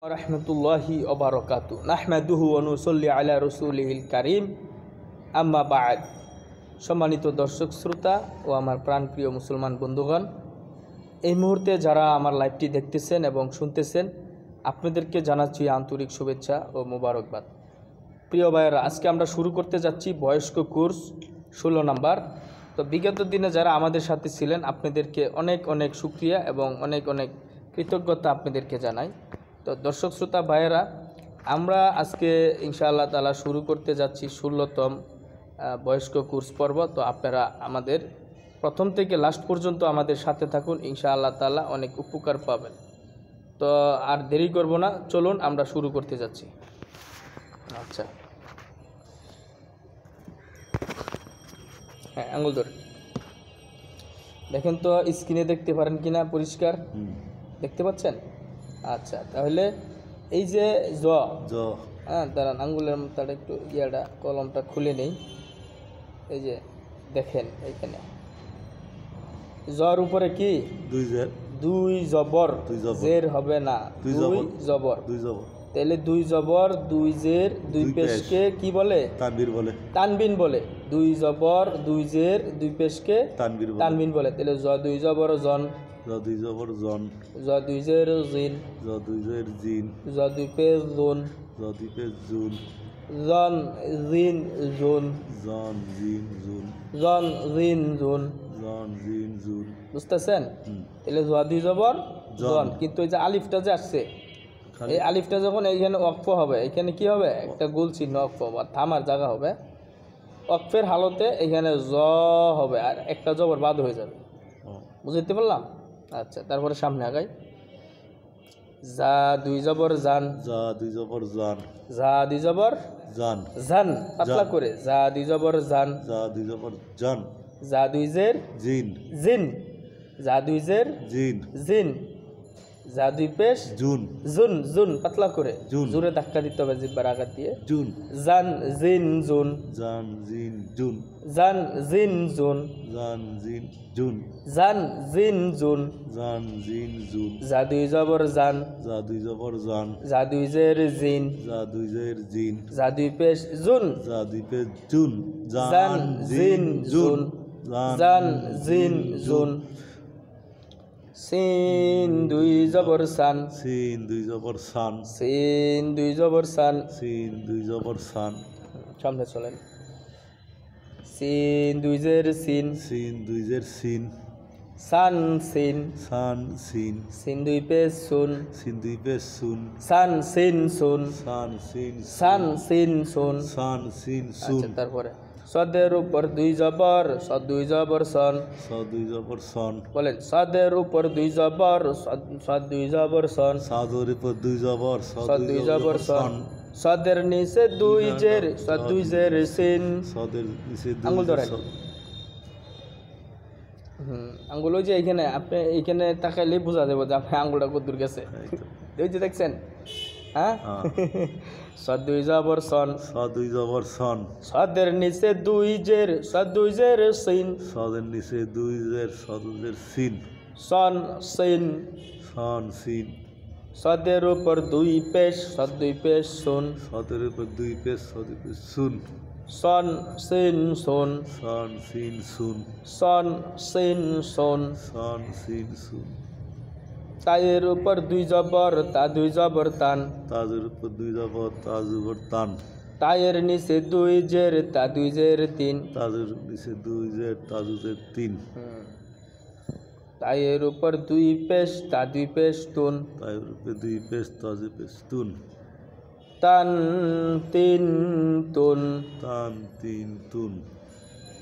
রহমতুল্লাহি ওবারাকাতু নাহমাদুহু ওয়া নুসাল্লি আলা রাসূলিহিল কারীম আম্মা বা'দ। সম্মানিত দর্শক শ্রোতা ও আমার প্রাণপ্রিয় মুসলমান বন্ধুগণ, এই মুহূর্তে যারা আমার লাইভটি দেখতেছেন এবং শুনতেছেন, আপনাদেরকে জানাচ্ছি আন্তরিক শুভেচ্ছা ও মোবারকবাদ। প্রিয় ভাইয়েরা, আজকে আমরা শুরু করতে যাচ্ছি বয়স্ক কোর্স 16 নাম্বার। তো বিগত দিনে যারা আমাদের সাথে ছিলেন, আপনাদেরকে অনেক অনেক শুকরিয়া এবং অনেক অনেক কৃতজ্ঞতা আপনাদেরকে জানাই। তো দর্শক শ্রোতা ভাইয়েরা, আমরা আজকে ইনশাআল্লাহ তাআলা শুরু করতে যাচ্ছি 16তম বয়স্ক কোর্স পর্ব। তো আপনারা আমাদের প্রথম থেকে লাস্ট পর্যন্ত আমাদের সাথে থাকুন, ইনশাআল্লাহ তাআলা অনেক উপকার পাবেন। তো আর দেরি করব না, চলুন আমরা শুরু করতে যাচ্ছি। আচ্ছা, হ্যাঁ, আঙুল ধরে দেখেন তো, স্ক্রিনে দেখতে পারেন কিনা পরিষ্কার দেখতে পাচ্ছেন? আচ্ছা, তাহলে এই যে জ, হ্যাঁ, দাঁড়ান, আঙ্গুলের তাটা একটু কলমটা খুলে নেই। এই যে দেখেন এইখানে জর উপরে কি দুই জবর, জের হবে না, দুই জবর। তাহলে দুই জবর দুই জের দুই পেশকে কি বলে? তানবিন বলে। দুই জবর দুই জের দুই পেশকে তানবিন বলে। তাহলে জ দুই জবর জন, জ দুই জের জিন, জ দুই পেশ জুন, জন জিন জুন, জন জিন জুন। বুঝতেছেন? তাহলে জ দুই জবর জন, কিন্তু এই যে আলিফটা যে আসছে, এই আলিফটা যখন এইখানে ওয়াকফ হবে, এখানে কি হবে? একটা গোল চিহ্ন ওয়াকফ বা থামার জায়গা হবে। ওয়াকফের হালতে এখানে জ হবে আর একটা জবর বাদ হয়ে যাবে। বুঝতে পারলাম? আচ্ছা, তারপরে সামনে আগাই। জা দুই জবর জান, জা দুই জবর জান, জান পাতলা করে, জা দুই জবর জান, জা দুই জের জিন, জা দুই জের জিন, জা দুই পেশ জুন, জুন পাতলা করে, জোরে ধাক্কা দিতে হবে জিহ্বার আঘাত দিয়ে। জান জিন জুন, জান জিন জুন, জান জিন জুন, জা দুই জবর জান, জা দুই জের জিন, জা দুই পেশ জুন, জান জিন জুন, জান জিন জুন। সিন দুই জবর সান, সিন দুই জবর সান, সামনে চলেন। সিন দুই জের সিন, সান সিন, সিন দুই পেশ সুন, সান সিন সুন, আচ্ছা, তারপরে সদের উপর দুই জবর, সদ দুই জবর সন, বলেন সদের উপর দুই জবর, সদ দুই জবর সন, সদ দুই জবর সন। সদের নিচে দুই জের, সদ দুই জের সিন, আঙ্গুল ধরেন। আঙ্গুল ওই যে এইখানে, আপনি এইখানে তাকাইলে বোঝা যাবে যে আপনি আঙ্গুলটা কত দূর গেছে। ওই যে দেখছেন, হ্যাঁ, সদ দুই জবর সন, সদের নিচে দুই জের, সদ দুই জের সিন, সন সিন, সদের উপর দুই পেশ, সদ দুই পেশ সুন, সন সিন সুন, সন সিন সুন। তায়ের উপর দুই জবর, তা দুই জবর তান, তায়ের নিচে দুই জের, তা দুই জের তিন, তায়ের উপর দুই পেশ, তা দুই পেশ তুন, তান তিন তুন।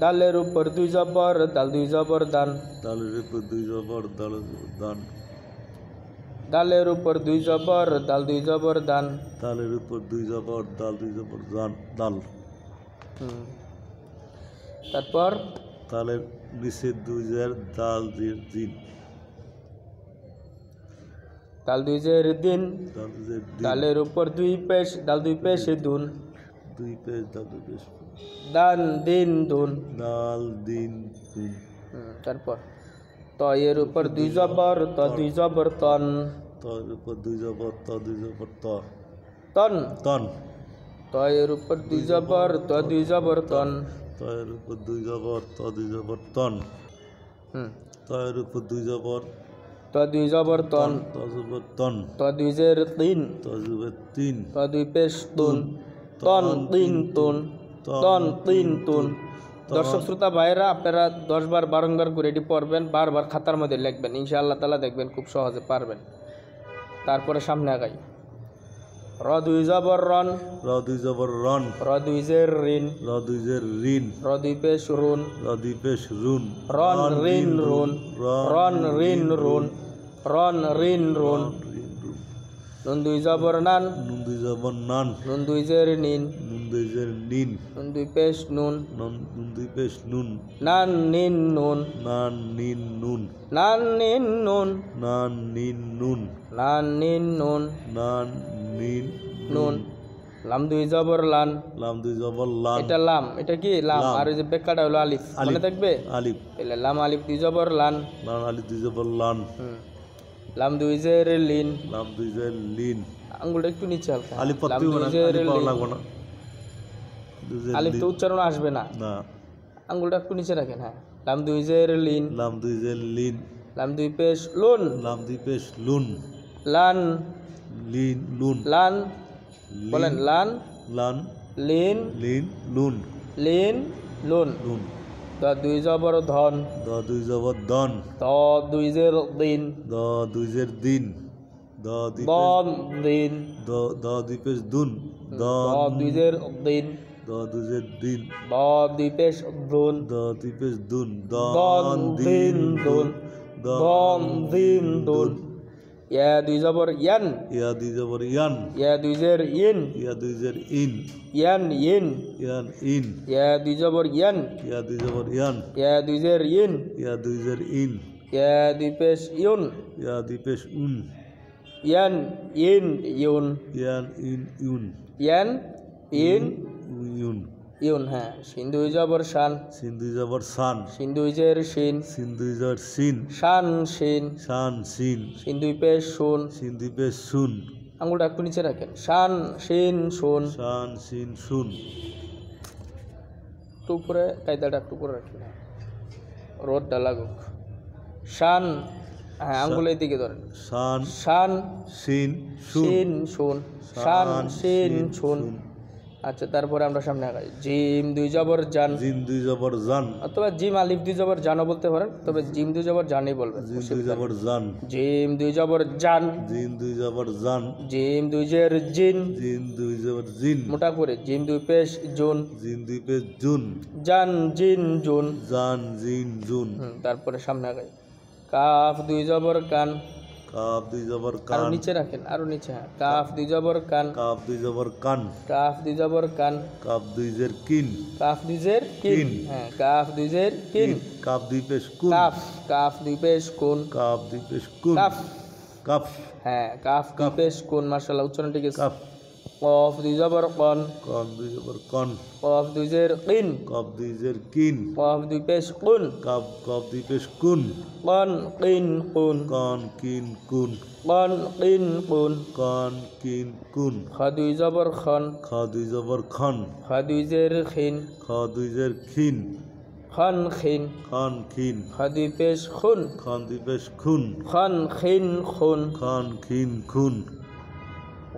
দালের উপর দুই জবর, দাল দুই জবর দান, দালের উপর দুই জবর, দাল দুই জবর দান, তারপর তালের নিচে দুই জের, দাল দুই জের দিন, দালের উপর দুই পেশ, দাল দুই পেশ দুন, দান দিন দুন, তারপর তয়ের উপর দুই জবর, ত দুই জবর তন, তয়ের উপর দুই জবর ত দুই জবর ত তন তন তয়ের উপর দুই জবর ত দুই জবর তন তয়ের উপর দুই জবর ত দুই জবর তন তয়ের উপর দুই জবর ত দুই জবর তন ত জবর তন ত দুই জের তিন ত জবর তিন ত দুই পেশ তুন তন তিন তুন তন তিন তুন দর্শক শ্রোতা ভাইরা আপনারা 10 বার বারংবার করে এটি পড়বেন, বারবার খাতার মধ্যে লিখবেন, ইনশাআল্লাহ তাআলা দেখবেন খুব সহজে পারবেন। তারপরে সামনে আগাই। র দুই জবর রন র দুই জবর রন র দুই জের রিন র দুই জের রিন র দুই পেশ রুন র দুই পেশ রুন রন রিন রুন রন রিন রুন রন রিন রুন নুন দুই জবর নান নুন দুই জবর নান নুন দুই জের নিন নুন দুই জের নিন নুন দুই পেশ নুন নুন দুই পেশ নুন নান নিন নুন নান নিন নুন নান নিন নুন নান নিন নুন নান নিন নুন নান নিন নুন লাম দুই জবর লান লাম দুই জবর লান এটা লাম, এটা কি লাম, আর এই যে বেকাটা হলো আলিফ, মনে থাকবে আলিফ এলে লাম আলিফ দুই জবর লান লান আলিফ দুই জবর লান লাম দুই জের লিন লাম দুই জের লিন আঙ্গুলটা একটু নিচে হালকা আলিফ লাম পড়তে দুই হবে না জের আলিফ পাওয়া লিন। লাগবে না দুই জের আলিফ তো লিন। উচ্চারণ আসবে না, না আঙ্গুলটা একটু নিচে রাখেন। হ্যাঁ, লাম দুই জের লিন লাম দুই জের লিন লাম দুই পেশ লুন লাম দুই পেশ লুন লান লিন লুন লান লিন, বলেন লান লান লিন লিন লুন লিন লুন লুন দ দুই জবর ধন দ দুই জবর দন ত দুই জের দিন দ দুই জের দিন দ দুই দন দিন দ দ দুই পেশ দুন দ দ দুই জের দিন দ দুই জের দিন দ দুই পেশ দুন দ দুই পেশ দুন দন দিন দুন দন দিন দুন ইয়া দুই জবর ইয়ান ইয়া দুই জবর ইয়ান ইয়া দুই জের ইন ইয়া দুই জের ইন ইয়ান ইন ইয়ান ইন ইয়া দুই জবর ইয়ান ইয়া দুই জবর ইয়ান ইয়া দুই জের ইন ইয়া দুই জের ইন ইয়া দুই পেশ ইউন ইয়া দুই পেশ উন ইয়ান ইন ইউন ইয়ান ইন ইউন ইয়ান ইন ইউন ইউন। হ্যাঁ, সিন দুই জবর শান সিন দুই জবর সান সিন দুই জের শিন সিন দুই জবর সিন শান শিন শান সিন সিন দুই পেশ শুন সিন দুই পেশ শুন আঙুলটা একটু নিচে রাখেন। শান শিন শুন শান সিন শুন একটু উপরে, কায়দাটা একটু উপরে রাখেন, রোদটা লাগুক। শান, হ্যাঁ আঙ্গুল এই দিকে ধরেন। শান শান সিন শুন শিন শুন শান শিন শুন। আচ্ছা, তারপরে আমরা সামনে আগাই। জিম দুই জবর জান জিম দুই জবর জান অথবা জিম আলিফ দুই জবর জানও বলতে পারেন, তবে জিম দুই জবর জানই বলবেন। জিম দুই জবর জান জিম দুই জবর জান জিম দুই জবর জান জিম দুই জের জিন জিম দুই জবর জিন মোটা করে জিম দুই পেশ জুন জিম দুই পেশ জুন জান জিন জুন। জান জিন জুন তারপরে সামনে আগাই। কাফ দুই জবর কান কাফ দুই জবর আরো কান নিচে রাখেন, আরো নিচে। হ্যাঁ, কাফ দুই জবর কান কাফ দুই জবর কান কাফ দুই জবর কান কাফ দুই জের কিন কাফ দুই জের কিন। হ্যাঁ, কাফ দুই জের কিন। কাফ দুই পেশ কুন কাফ কাফ দুই পেশ কোন কাফ দুই পেশ কুন কাফ। কাফ হ্যাঁ, কাফ দুই পেশ কোন, মাশাআল্লাহ উচ্চারণ ঠিক আছে। কাফ কফ দুই জবর কন কফ দুই জবর কন কফ দুই জের কিন কফ দুই জের কিন কফ দুই পেশ কুন কফ কফ দুই পেশ কুন কন কিন কুন কন কিন কুন কন কিন কুন। কন কিন কুন খ দুই জবর খন খ দুই জবর খন খ দুই জের খিন খ দুই জের খিন খন খিন খন খিন খ দুই পেশ খুন খন দুই পেশ খুন খন খিন খুন। খন খিন খুন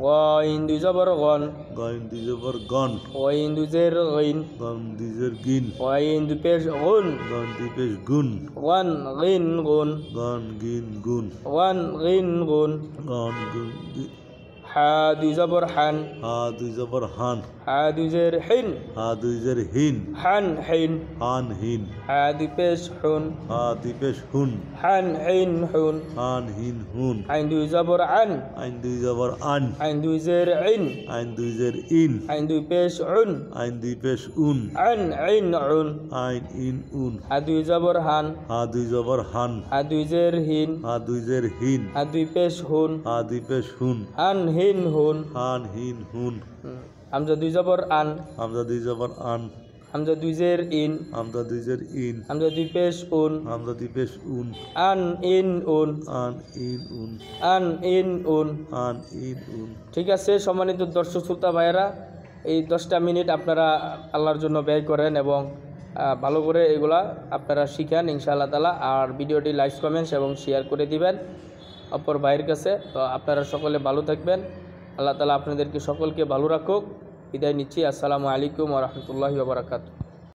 ওয়াইন দুই জবর গন গইন দুই জবর গন ওয়াইন দুই জের গইন গন দুই জের গিন ওয়াইন দুই পেশ গুন গন দুই পেশ গুন ওয়ান গিন গুন গন গিন গুন ওয়ান গিন গুন। গন গুন হা দুই জবর হান হা দুই জবর হান হা দুই জের হিন হা দুই জের হিন হান হিন। হান হিন হা দুই পেশ হুন হা দুই পেশ হুন হান হিন হুন। হান হিন হুন আইন দুই জবর আন আইন দুই জবর আন আইন দুই জের ইন আইন দুই জের ইন আইন দুই পেশ উন আইন দুই পেশ উন আন ইন উন। আইন ইন উন হা দুই জবর হান হা দুই জবর হান হা দুই জের হিন হা দুই জের হিন হা দুই পেশ হুন হা দুই পেশ হুন হান হিন হুন। হান হিন হুন হামজা দুই জবর আন হামজা দুই জবর আন হামজা দুই জের ইন, হামজা দুই জের ইন, হামজা দুই পেশ উন, হামজা দুই পেশ উন, আন ইন উন, আন ইন উন, আন ইন উন। আন ইন উন। ঠিক আছে সম্মানিত দর্শক শ্রোতা ভাইয়েরা, এই 10টা মিনিট আপনারা আল্লাহর জন্য ব্যয় করেন এবং ভালো করে এগুলা আপনারা শিখেন ইনশাআল্লাহ তাআলা। আর ভিডিওটি লাইক কমেন্টস এবং শেয়ার করে দিবেন অপর ভাইয়ের কাছে। তো আপনারা সকলে ভালো থাকবেন, আল্লাহ তাআলা আপনাদেরকে সকলকে ভালো রাখুক। বিদায় নিচ্ছি, আসসালামু আলাইকুম ওয়া রাহমাতুল্লাহি ওয়া বারাকাতুহু।